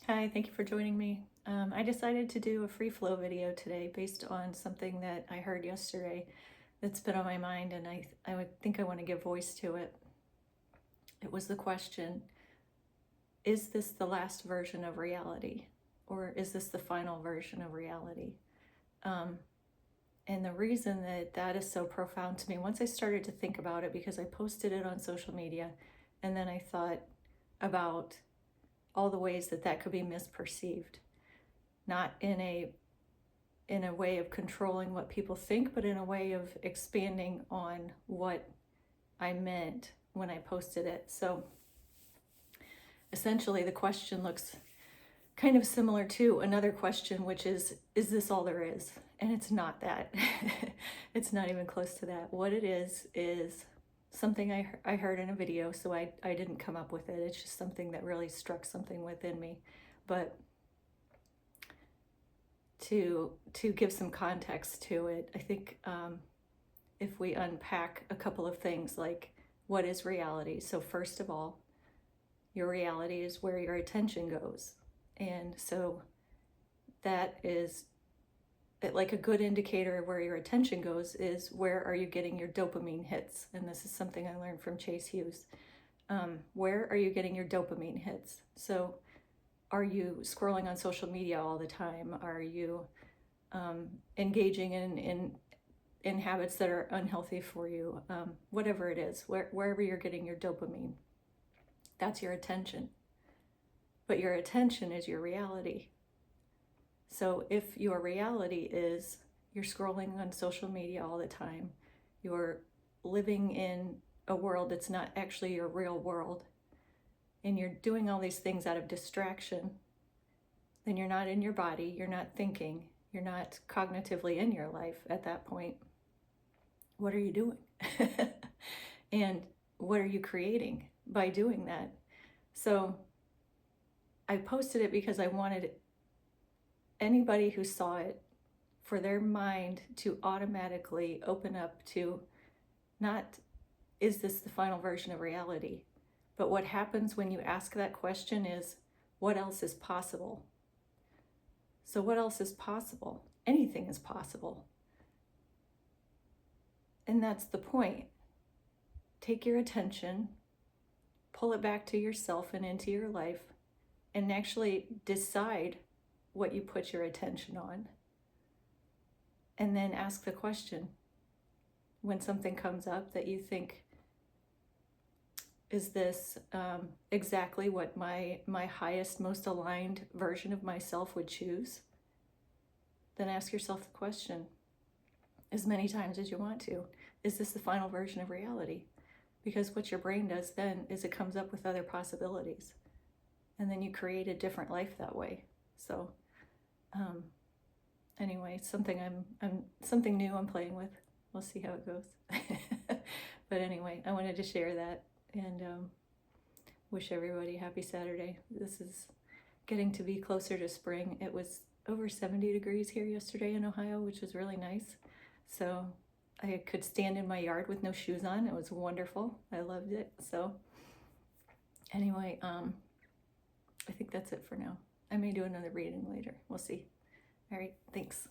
Hi, thank you for joining me. I decided to do a free flow video today based on something that I heard yesterday that's been on my mind, and I would think I want to give voice to it. It was the question, is this the last version of reality? Or is this the final version of reality? Um, and the reason that that is so profound to me, once I started to think about it, because I posted it on social media, and then I thought about all the ways that that could be misperceived, not in a way of controlling what people think, but in a way of expanding on what I meant when I posted it. So essentially, the question looks kind of similar to another question, which is this all there is? And it's not that. It's not even close to that. What it is something I heard in a video, so I didn't come up with it. It's just something that really struck something within me. But to give some context to it, I think if we unpack a couple of things, like what is reality? So first of all, your reality is where your attention goes. And so that is like a good indicator of where your attention goes is where are you getting your dopamine hits? And this is something I learned from Chase Hughes. Where are you getting your dopamine hits? So are you scrolling on social media all the time? Are you engaging in habits that are unhealthy for you? Whatever it is, wherever you're getting your dopamine, that's your attention. But your attention is your reality. So if your reality is you're scrolling on social media all the time, you're living in a world that's not actually your real world, and you're doing all these things out of distraction, then you're not in your body, you're not thinking, you're not cognitively in your life at that point. What are you doing? And what are you creating by doing that? So I posted it because I wanted anybody who saw it for their mind to automatically open up to, not is this the final version of reality, but what happens when you ask that question is, what else is possible? So what else is possible? Anything is possible. And that's the point. Take your attention, pull it back to yourself and into your life, and actually decide what you put your attention on. And then ask the question, when something comes up that you think, is this exactly what my highest, most aligned version of myself would choose? Then ask yourself the question as many times as you want to. Is this the final version of reality? Because what your brain does then is it comes up with other possibilities. And then you create a different life that way. So anyway, something something new I'm playing with. We'll see how it goes. But anyway, I wanted to share that and wish everybody a happy Saturday. This is getting to be closer to spring. It was over 70 degrees here yesterday in Ohio, which was really nice. So I could stand in my yard with no shoes on. It was wonderful. I loved it. So anyway, I think that's it for now. I may do another reading later. We'll see. All right, thanks.